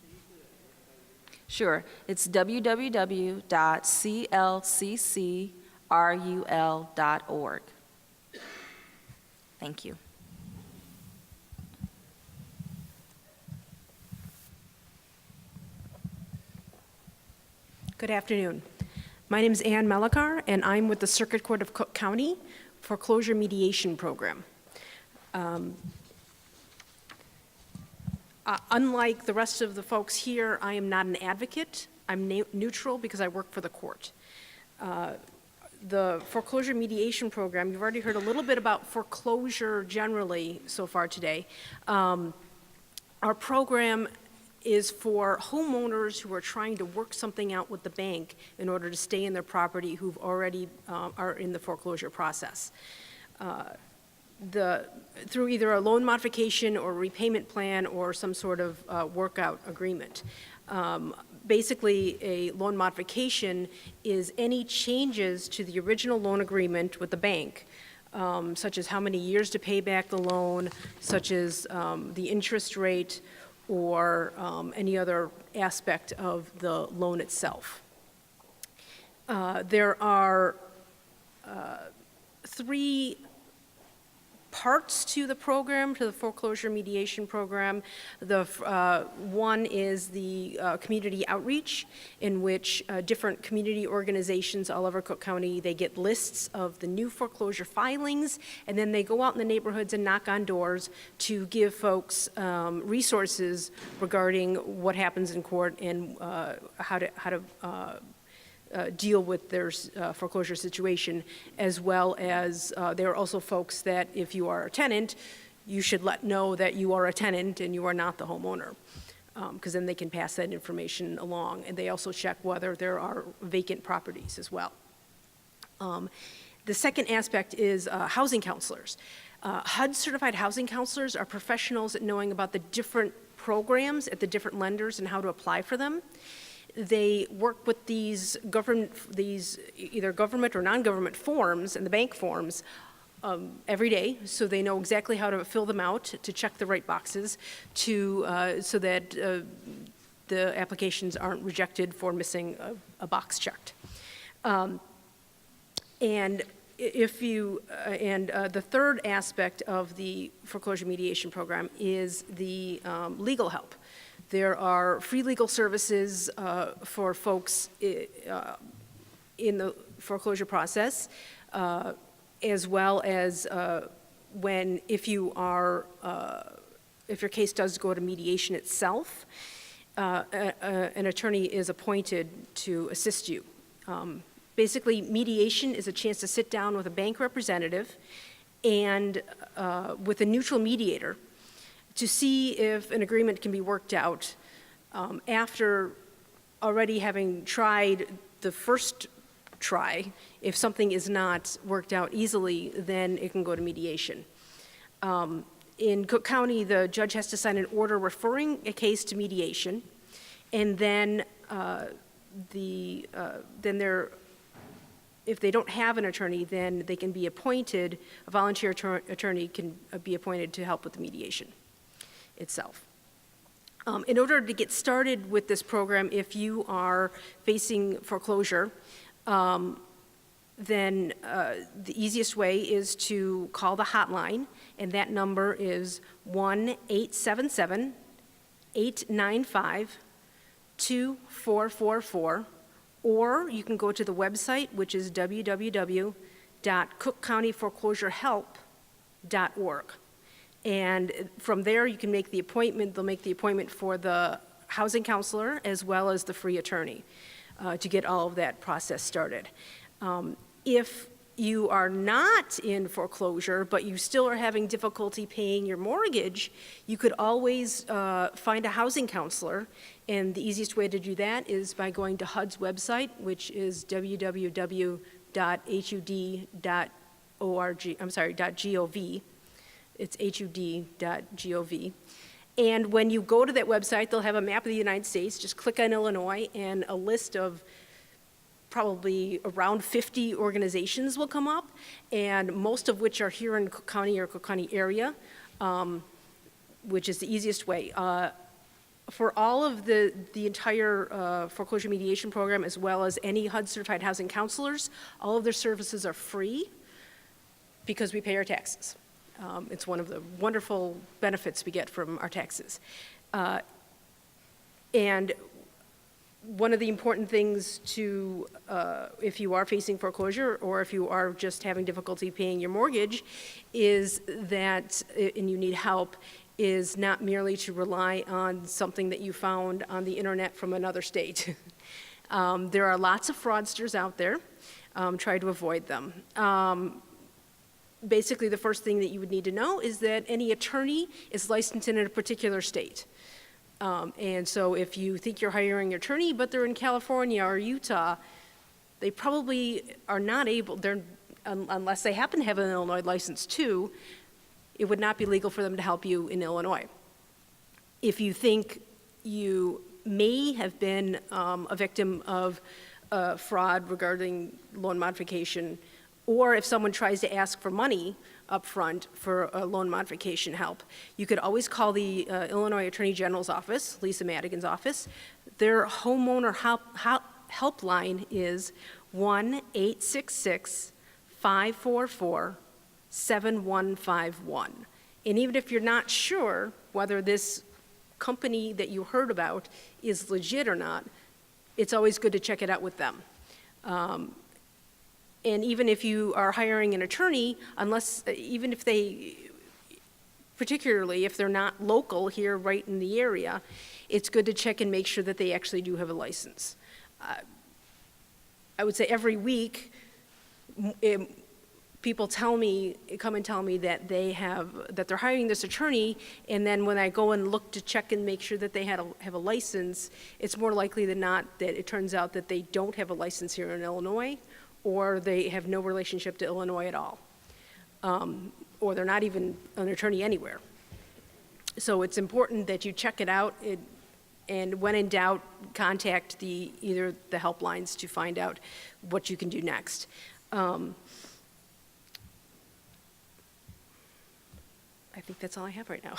Sure. It's www.clccrul.org. Thank you. Good afternoon. My name is Ann Melakar, and I'm with the Circuit Court of Cook County Foreclosure Mediation Program. Unlike the rest of the folks here, I am not an advocate. I'm neutral because I work for the court. The foreclosure mediation program, you've already heard a little bit about foreclosure generally so far today. Our program is for homeowners who are trying to work something out with the bank in order to stay in their property, who've already are in the foreclosure process. Through either a loan modification or repayment plan or some sort of workout agreement. Basically, a loan modification is any changes to the original loan agreement with the bank, such as how many years to pay back the loan, such as the interest rate, or any other aspect of the loan itself. There are 3 parts to the program, to the foreclosure mediation program. The one is the community outreach, in which different community organizations all over Cook County, they get lists of the new foreclosure filings, and then they go out in the neighborhoods and knock on doors to give folks resources regarding what happens in court and how to deal with their foreclosure situation, as well as there are also folks that if you are a tenant, you should know that you are a tenant and you are not the homeowner, because then they can pass that information along. And they also check whether there are vacant properties as well. The second aspect is housing counselors. HUD certified housing counselors are professionals at knowing about the different programs at the different lenders and how to apply for them. They work with these either government or non-government forms and the bank forms every day, so they know exactly how to fill them out, to check the right boxes, so that the applications aren't rejected for missing a box checked. And the third aspect of the foreclosure mediation program is the legal help. There are free legal services for folks in the foreclosure process, as well as if your case does go to mediation itself, an attorney is appointed to assist you. Basically, mediation is a chance to sit down with a bank representative and with a neutral mediator to see if an agreement can be worked out after already having tried the first try. If something is not worked out easily, then it can go to mediation. In Cook County, the judge has to sign an order referring a case to mediation, and then if they don't have an attorney, then they can be appointed, a volunteer attorney can be appointed to help with the mediation itself. In order to get started with this program, if you are facing foreclosure, then the easiest way is to call the hotline, and that number is 1-877-895-2444, or you can go to the website, which is www.cookcountyforeclosurehelp.org. And from there, you can make the appointment. They'll make the appointment for the housing counselor as well as the free attorney to get all of that process started. If you are not in foreclosure, but you still are having difficulty paying your mortgage, you could always find a housing counselor. And the easiest way to do that is by going to HUD's website, which is www.hud.gov. It's hud.gov. And when you go to that website, they'll have a map of the United States. Just click on Illinois, and a list of probably around 50 organizations will come up, and most of which are here in Cook County or Cook County area, which is the easiest way. For all of the entire foreclosure mediation program, as well as any HUD certified housing counselors, all of their services are free because we pay our taxes. It's one of the wonderful benefits we get from our taxes. And one of the important things to, if you are facing foreclosure or if you are just having difficulty paying your mortgage, is that, and you need help, is not merely to rely on something that you found on the internet from another state. There are lots of fraudsters out there. Try to avoid them. Basically, the first thing that you would need to know is that any attorney is licensed in a particular state. And so if you think you're hiring an attorney, but they're in California or Utah, they probably are not able, unless they happen to have an Illinois license too, it would not be legal for them to help you in Illinois. If you think you may have been a victim of fraud regarding loan modification, or if someone tries to ask for money upfront for loan modification help. You could always call the Illinois Attorney General's office, Lisa Madigan's office. Their homeowner helpline is 1-866-544-7151. And even if you're not sure whether this company that you heard about is legit or not, it's always good to check it out with them. And even if you are hiring an attorney, even if they, particularly if they're not local here right in the area, it's good to check and make sure that they actually do have a license. I would say every week, people come and tell me that they're hiring this attorney, and then when I go and look to check and make sure that they have a license, it's more likely than not that it turns out that they don't have a license here in Illinois, or they have no relationship to Illinois at all, or they're not even an attorney anywhere. So it's important that you check it out, and when in doubt, contact either the helplines to find out what you can do next. I think that's all I have right now.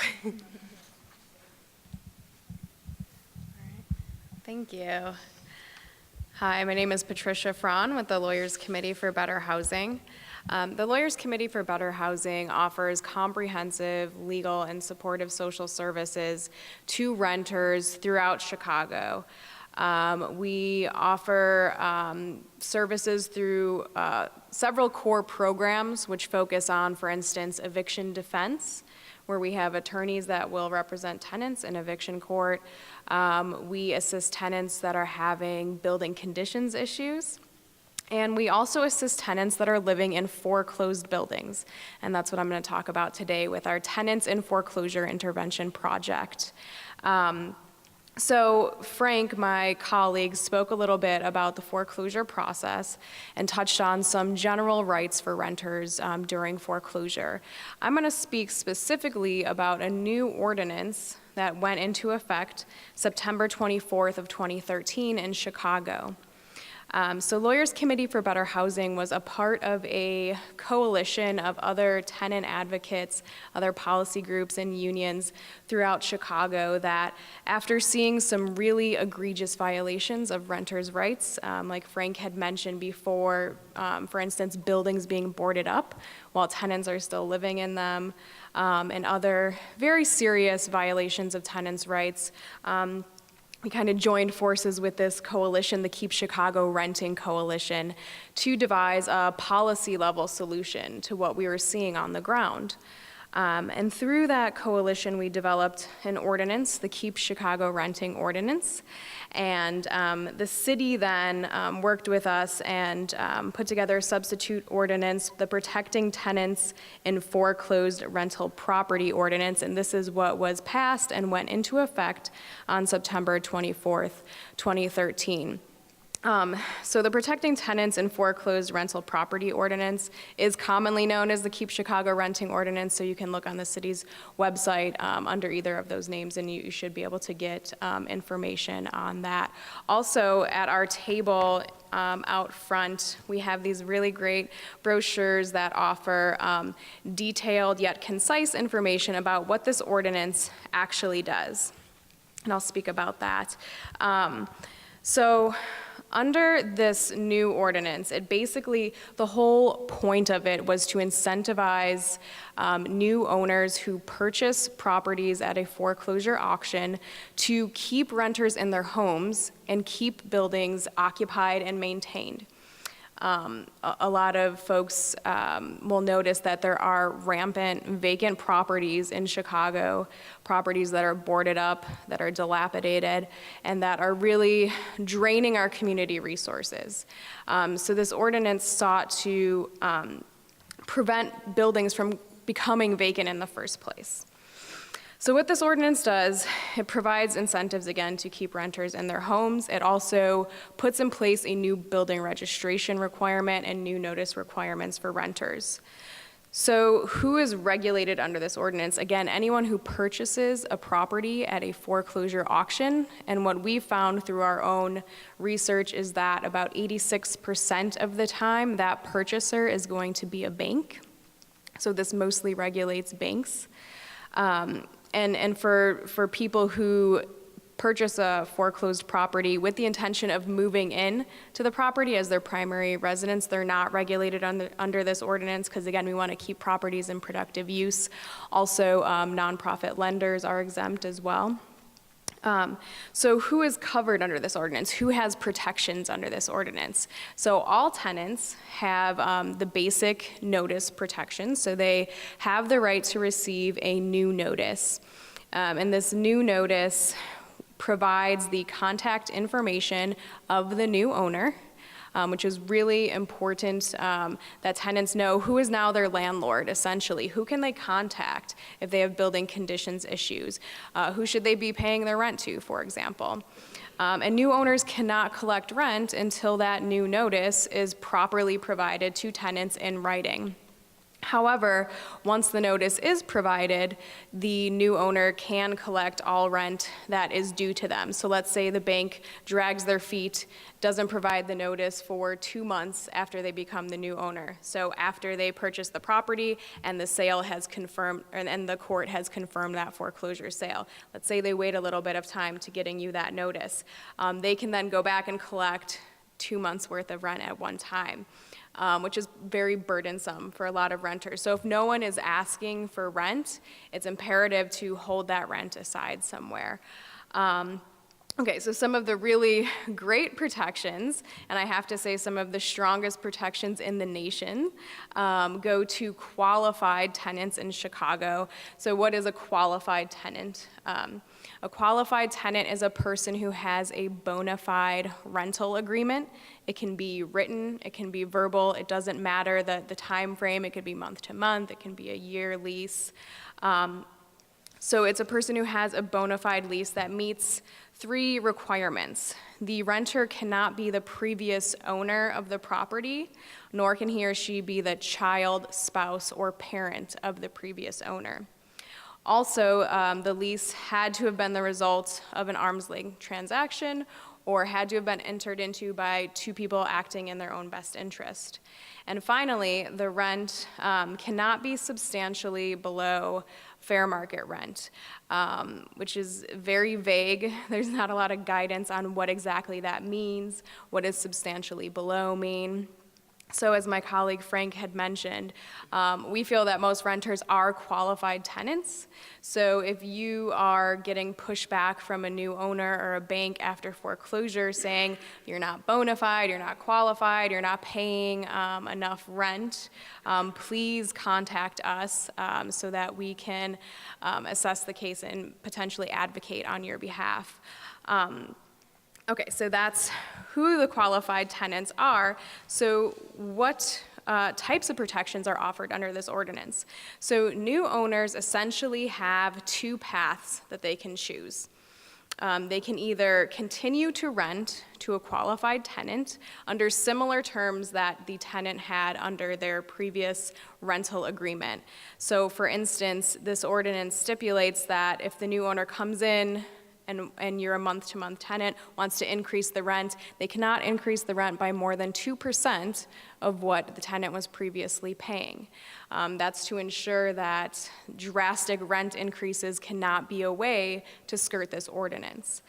Thank you. Hi, my name is Patricia Fraun with the Lawyers Committee for Better Housing. The Lawyers Committee for Better Housing offers comprehensive legal and supportive social services to renters throughout Chicago. We offer services through several core programs which focus on, for instance, eviction defense, where we have attorneys that will represent tenants in eviction court. We assist tenants that are having building conditions issues. And we also assist tenants that are living in foreclosed buildings. And that's what I'm going to talk about today with our Tenants in Foreclosure Intervention Project. So Frank, my colleague, spoke a little bit about the foreclosure process and touched on some general rights for renters during foreclosure. I'm going to speak specifically about a new ordinance that went into effect September 24th of 2013 in Chicago. So Lawyers Committee for Better Housing was a part of a coalition of other tenant advocates, other policy groups and unions throughout Chicago that, after seeing some really egregious violations of renters' rights, like Frank had mentioned before, for instance, buildings being boarded up while tenants are still living in them, and other very serious violations of tenants' rights, we kind of joined forces with this coalition, the Keep Chicago Renting Coalition, to devise a policy-level solution to what we were seeing on the ground. And through that coalition, we developed an ordinance, the Keep Chicago Renting Ordinance. And the city then worked with us and put together a substitute ordinance, the Protecting Tenants in Foreclosed Rental Property Ordinance. And this is what was passed and went into effect on September 24th, 2013. So the Protecting Tenants in Foreclosed Rental Property Ordinance is commonly known as the Keep Chicago Renting Ordinance, so you can look on the city's website under either of those names, and you should be able to get information on that. Also, at our table out front, we have these really great brochures that offer detailed yet concise information about what this ordinance actually does. And I'll speak about that. Under this new ordinance, the whole point of it was to incentivize new owners who purchase properties at a foreclosure auction to keep renters in their homes and keep buildings occupied and maintained. A lot of folks will notice that there are rampant vacant properties in Chicago, properties that are boarded up, that are dilapidated, and that are really draining our community resources. So this ordinance sought to prevent buildings from becoming vacant in the first place. So what this ordinance does, it provides incentives, again, to keep renters in their homes. It also puts in place a new building registration requirement and new notice requirements for renters. So who is regulated under this ordinance? Again, anyone who purchases a property at a foreclosure auction. And what we found through our own research is that about 86% of the time, that purchaser is going to be a bank. So this mostly regulates banks. And for people who purchase a foreclosed property with the intention of moving in to the property as their primary residence, they're not regulated under this ordinance because, again, we want to keep properties in productive use. Also, nonprofit lenders are exempt as well. So who is covered under this ordinance? Who has protections under this ordinance? So all tenants have the basic notice protection. So they have the right to receive a new notice. And this new notice provides the contact information of the new owner, which is really important that tenants know who is now their landlord, essentially. Who can they contact if they have building conditions issues? Who should they be paying their rent to, for example? And new owners cannot collect rent until that new notice is properly provided to tenants in writing. However, once the notice is provided, the new owner can collect all rent that is due to them. So let's say the bank drags their feet, doesn't provide the notice for 2 months after they become the new owner. So after they purchase the property and the sale has confirmed, and the court has confirmed that foreclosure sale. Let's say they wait a little bit of time to getting you that notice. They can then go back and collect 2 months worth of rent at one time. Which is very burdensome for a lot of renters. So if no one is asking for rent, it's imperative to hold that rent aside somewhere. Okay, so some of the really great protections, and I have to say some of the strongest protections in the nation, go to qualified tenants in Chicago. So what is a qualified tenant? A qualified tenant is a person who has a bona fide rental agreement. It can be written, it can be verbal, it doesn't matter the time frame. It could be month to month, it can be a year lease. So it's a person who has a bona fide lease that meets 3 requirements. The renter cannot be the previous owner of the property, nor can he or she be the child, spouse, or parent of the previous owner. Also, the lease had to have been the result of an arm's length transaction or had to have been entered into by 2 people acting in their own best interest. And finally, the rent cannot be substantially below fair market rent, which is very vague. There's not a lot of guidance on what exactly that means. What does substantially below mean? So as my colleague Frank had mentioned, we feel that most renters are qualified tenants. So if you are getting pushback from a new owner or a bank after foreclosure saying you're not bona fide, you're not qualified, you're not paying enough rent, please contact us so that we can assess the case and potentially advocate on your behalf. Okay, so that's who the qualified tenants are. So what types of protections are offered under this ordinance? So new owners essentially have 2 paths that they can choose. They can either continue to rent to a qualified tenant under similar terms that the tenant had under their previous rental agreement. So for instance, this ordinance stipulates that if the new owner comes in and you're a month-to-month tenant, wants to increase the rent, they cannot increase the rent by more than 2% of what the tenant was previously paying. That's to ensure that drastic rent increases cannot be a way to skirt this ordinance.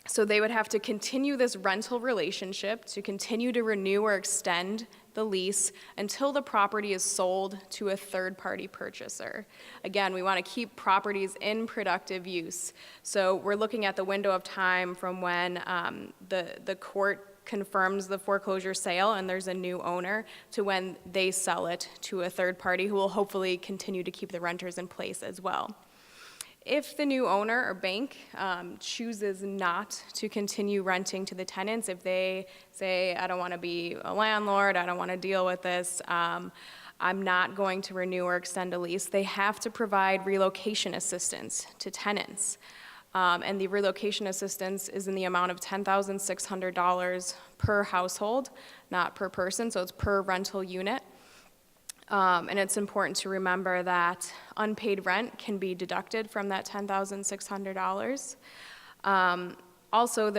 So they would have to continue this rental relationship, to continue to renew or extend the lease until the property is sold to a third-party purchaser. Again, we want to keep properties in productive use. So we're looking at the window of time from when the court confirms the foreclosure sale and there's a new owner to when they sell it to a third party who will hopefully continue to keep the renters in place as well. If the new owner or bank chooses not to continue renting to the tenants, if they say, I don't want to be a landlord, I don't want to deal with this, I'm not going to renew or extend a lease, they have to provide relocation assistance to tenants. And the relocation assistance is in the amount of $10,600 per household, not per person, so it's per rental unit. And it's important to remember that unpaid rent can be deducted from that $10,600. Also,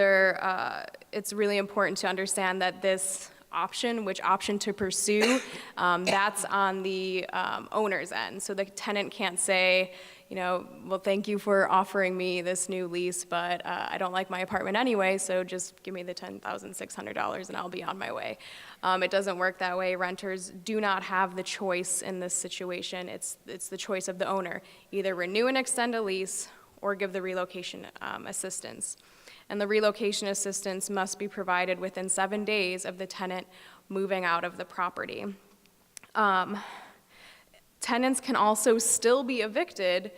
it's really important to understand that this option, which option to pursue, that's on the owner's end. So the tenant can't say, well, thank you for offering me this new lease, but I don't like my apartment anyway, so just give me the $10,600 and I'll be on my way. It doesn't work that way. Renters do not have the choice in this situation. It's the choice of the owner. Either renew and extend a lease or give the relocation assistance. And the relocation assistance must be provided within 7 days of the tenant moving out of the property. Tenants can also still be evicted,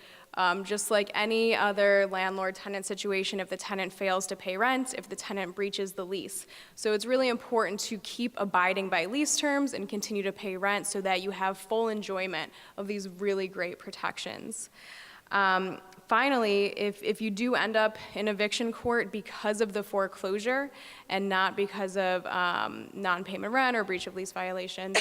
just like any other landlord-tenant situation if the tenant fails to pay rent, if the tenant breaches the lease. So it's really important to keep abiding by lease terms and continue to pay rent so that you have full enjoyment of these really great protections. Finally, if you do end up in eviction court because of the foreclosure and not because of non-payment rent or breach of lease violation,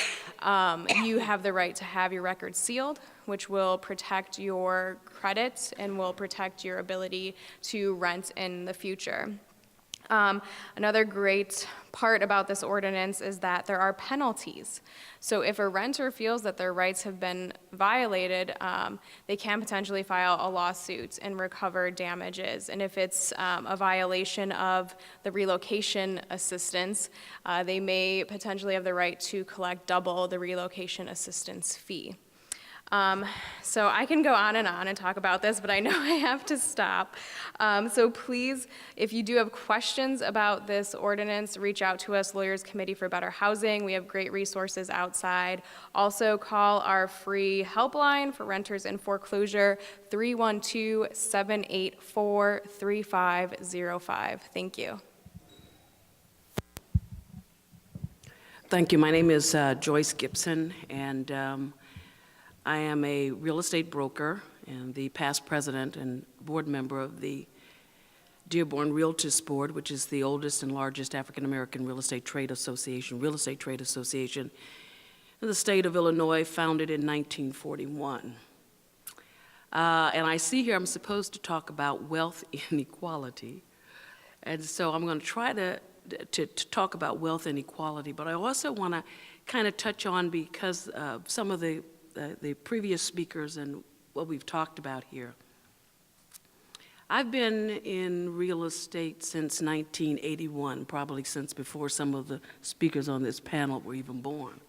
you have the right to have your records sealed, which will protect your credit and will protect your ability to rent in the future. Another great part about this ordinance is that there are penalties. So if a renter feels that their rights have been violated, they can potentially file a lawsuit and recover damages. And if it's a violation of the relocation assistance, they may potentially have the right to collect double the relocation assistance fee. So I can go on and talk about this, but I know I have to stop. So please, if you do have questions about this ordinance, reach out to us, Lawyers Committee for Better Housing. We have great resources outside. Also call our free helpline for renters in foreclosure, 312-784-3505. Thank you. Thank you. My name is Joyce Gibson, and I am a real estate broker and the past president and board member of the Dearborn Realtors Board, which is the oldest and largest African-American real estate trade association in the state of Illinois, founded in 1941. And I see here I'm supposed to talk about wealth inequality. And so I'm going to try to talk about wealth inequality, but I also want to kind of touch on, because of some of the previous speakers and what we've talked about here. I've been in real estate since 1981, probably since before some of the speakers on this panel were even born.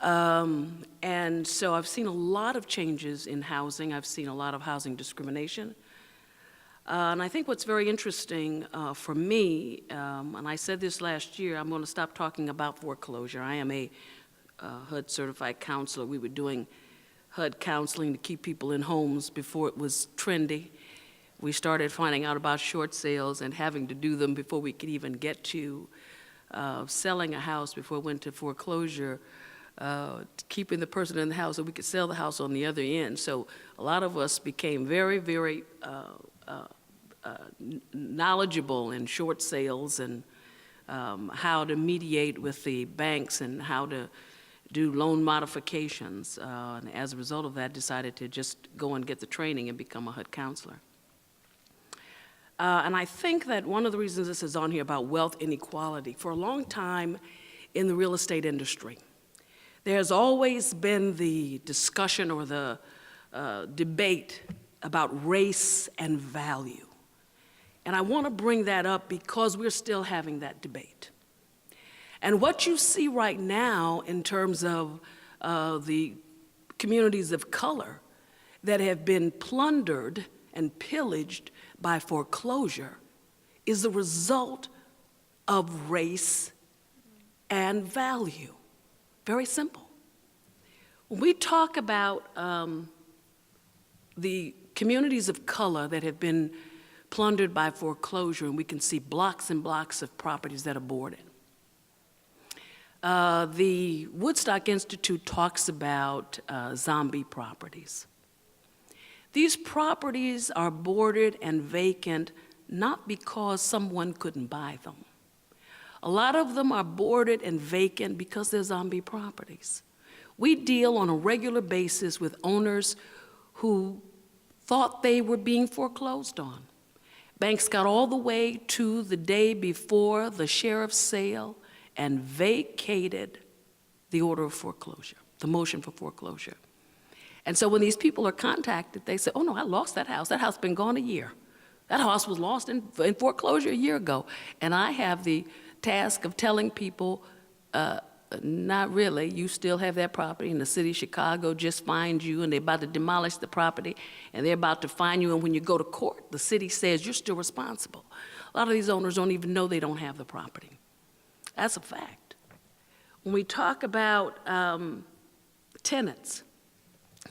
And so I've seen a lot of changes in housing. I've seen a lot of housing discrimination. And I think what's very interesting for me, and I said this last year, I'm going to stop talking about foreclosure. I am a HUD certified counselor. We were doing HUD counseling to keep people in homes before it was trendy. We started finding out about short sales and having to do them before we could even get to selling a house, before it went to foreclosure, keeping the person in the house so we could sell the house on the other end. So a lot of us became very, very knowledgeable in short sales and how to mediate with the banks and how to do loan modifications, and as a result of that, decided to just go and get the training and become a HUD counselor. And I think that one of the reasons this is on here about wealth inequality, for a long time in the real estate industry, there's always been the discussion or the debate about race and value. And I want to bring that up because we're still having that debate. And what you see right now in terms of the communities of color that have been plundered and pillaged by foreclosure is the result of race and value. Very simple. When we talk about the communities of color that have been plundered by foreclosure, and we can see blocks and blocks of properties that are boarded. The Woodstock Institute talks about zombie properties. These properties are boarded and vacant not because someone couldn't buy them. A lot of them are boarded and vacant because they're zombie properties. We deal on a regular basis with owners who thought they were being foreclosed on. Banks got all the way to the day before the sheriff's sale and vacated the order of foreclosure, the motion for foreclosure. And so when these people are contacted, they say, oh no, I lost that house. That house has been gone a year. That house was lost in foreclosure a year ago. And I have the task of telling people, not really, you still have that property, and the city of Chicago just fined you, and they're about to demolish the property, and they're about to fine you, and when you go to court, the city says you're still responsible. A lot of these owners don't even know they don't have the property. That's a fact. When we talk about tenants,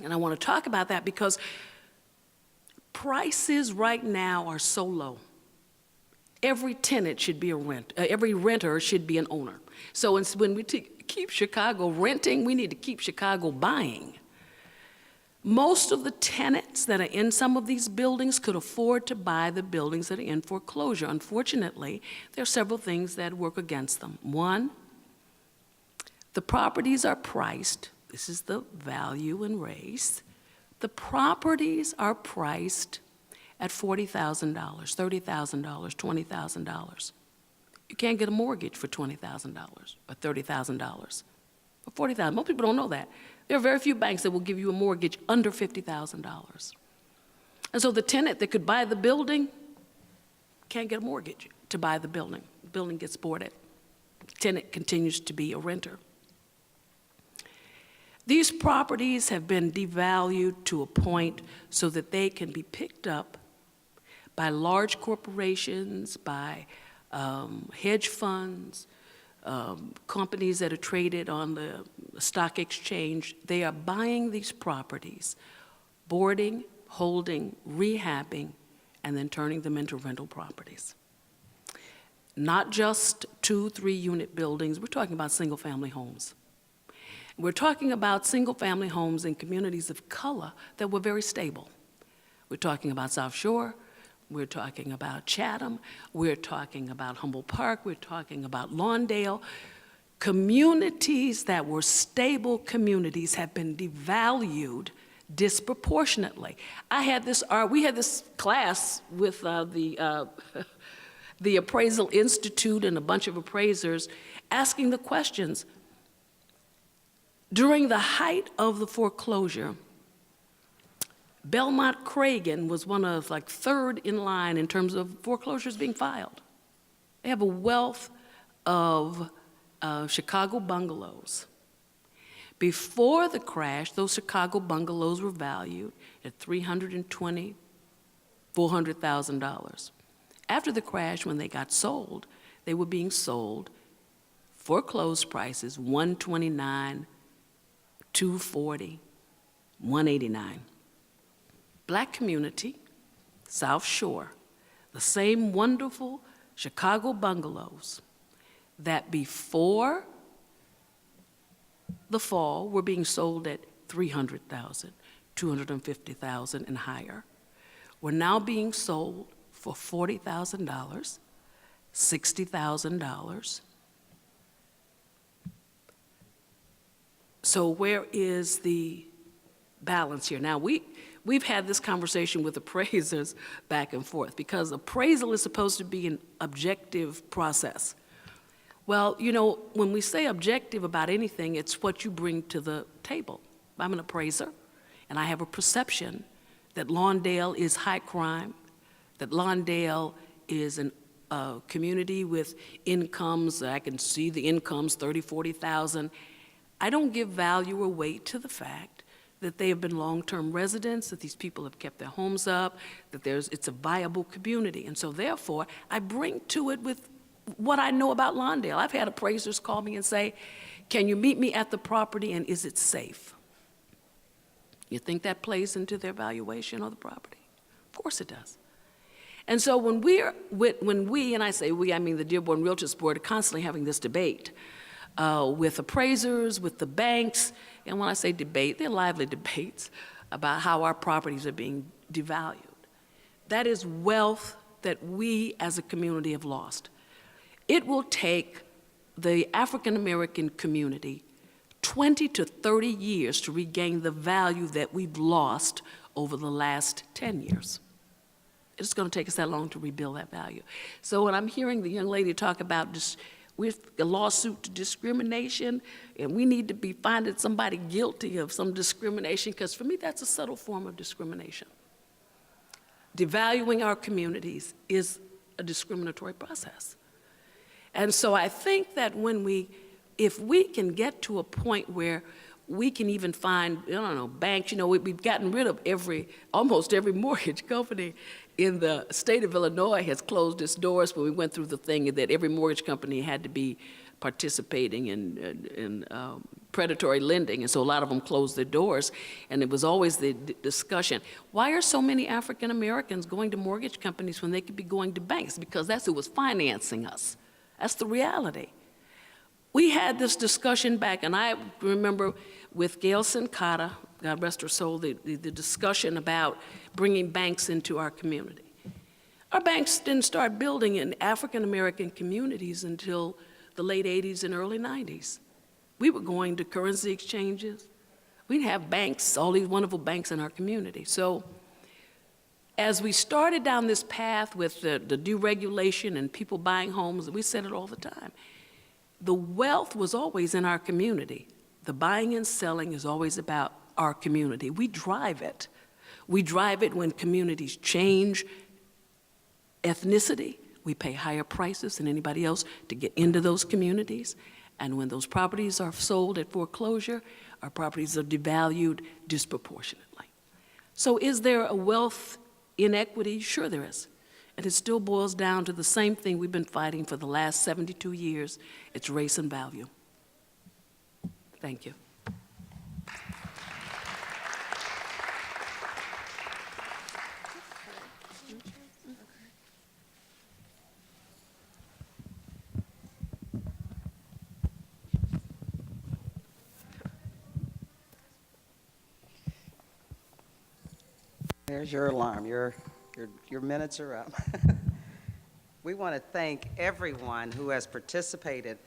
and I want to talk about that because prices right now are so low. Every tenant should be a every renter should be an owner. So when we keep Chicago renting, we need to keep Chicago buying. Most of the tenants that are in some of these buildings could afford to buy the buildings that are in foreclosure. Unfortunately, there are several things that work against them. One, the properties are priced. This is the value and race. The properties are priced at $40,000, $30,000, $20,000. You can't get a mortgage for $20,000 or $30,000 or $40,000. Most people don't know that. There are very few banks that will give you a mortgage under $50,000. And so the tenant that could buy the building can't get a mortgage to buy the building. The building gets boarded. The tenant continues to be a renter. These properties have been devalued to a point so that they can be picked up by large corporations, by hedge funds, companies that are traded on the stock exchange. They are buying these properties, boarding, holding, rehabbing, and then turning them into rental properties. Not just 2, 3-unit buildings, we're talking about single-family homes. We're talking about single-family homes in communities of color that were very stable. We're talking about South Shore, we're talking about Chatham, we're talking about Humboldt Park, we're talking about Lawndale. Communities that were stable communities have been devalued disproportionately. We had this class with the Appraisal Institute and a bunch of appraisers asking the questions. During the height of the foreclosure, Belmont Cragen was one of third in line in terms of foreclosures being filed. They have a wealth of Chicago bungalows. Before the crash, those Chicago bungalows were valued at $320,000, $400,000. After the crash, when they got sold, they were being sold foreclosed prices, $129,000, $240,000, $189,000. Black community, South Shore, the same wonderful Chicago bungalows that before the fall were being sold at $300,000, $250,000 and higher, were now being sold for $40,000, $60,000. So where is the balance here? Now, we've had this conversation with appraisers back and forth because appraisal is supposed to be an objective process. Well, you know, when we say objective about anything, it's what you bring to the table. I'm an appraiser, and I have a perception that Lawndale is high crime, that Lawndale is a community with incomes. I can see the incomes, $30,000, $40,000. I don't give value or weight to the fact that they have been long-term residents, that these people have kept their homes up, that it's a viable community. And so therefore, I bring to it with what I know about Lawndale. I've had appraisers call me and say, can you meet me at the property and is it safe? You think that plays into their valuation of the property? Of course it does. And so when we, and I say we, I mean the Dearborn Realtors Board, are constantly having this debate with appraisers, with the banks, and when I say debate, they're lively debates about how our properties are being devalued. That is wealth that we as a community have lost. It will take the African American community 20 to 30 years to regain the value that we've lost over the last 10 years. It's going to take us that long to rebuild that value. So when I'm hearing the young lady talk about just with a lawsuit to discrimination, and we need to be finding somebody guilty of some discrimination, because for me, that's a subtle form of discrimination. Devaluing our communities is a discriminatory process. And so I think that if we can get to a point where we can even find, I don't know, banks, we've gotten rid of almost every mortgage company in the state of Illinois has closed its doors when we went through the thing that every mortgage company had to be participating in predatory lending, and so a lot of them closed their doors, and it was always the discussion, why are so many African Americans going to mortgage companies when they could be going to banks? Because that's who was financing us. That's the reality. We had this discussion back, and I remember with Gail Sincata, God rest her soul, the discussion about bringing banks into our community. Our banks didn't start building in African American communities until the late 80s and early 90s. We were going to currency exchanges. We'd have banks, all these wonderful banks in our community. So as we started down this path with the deregulation and people buying homes, we said it all the time, the wealth was always in our community. The buying and selling is always about our community. We drive it. We drive it when communities change ethnicity. We pay higher prices than anybody else to get into those communities. And when those properties are sold at foreclosure, our properties are devalued disproportionately. So is there a wealth inequity? Sure there is. And it still boils down to the same thing we've been fighting for the last 72 years. It's race and value. Thank you. There's your alarm. Your minutes are up. We want to thank everyone who has participated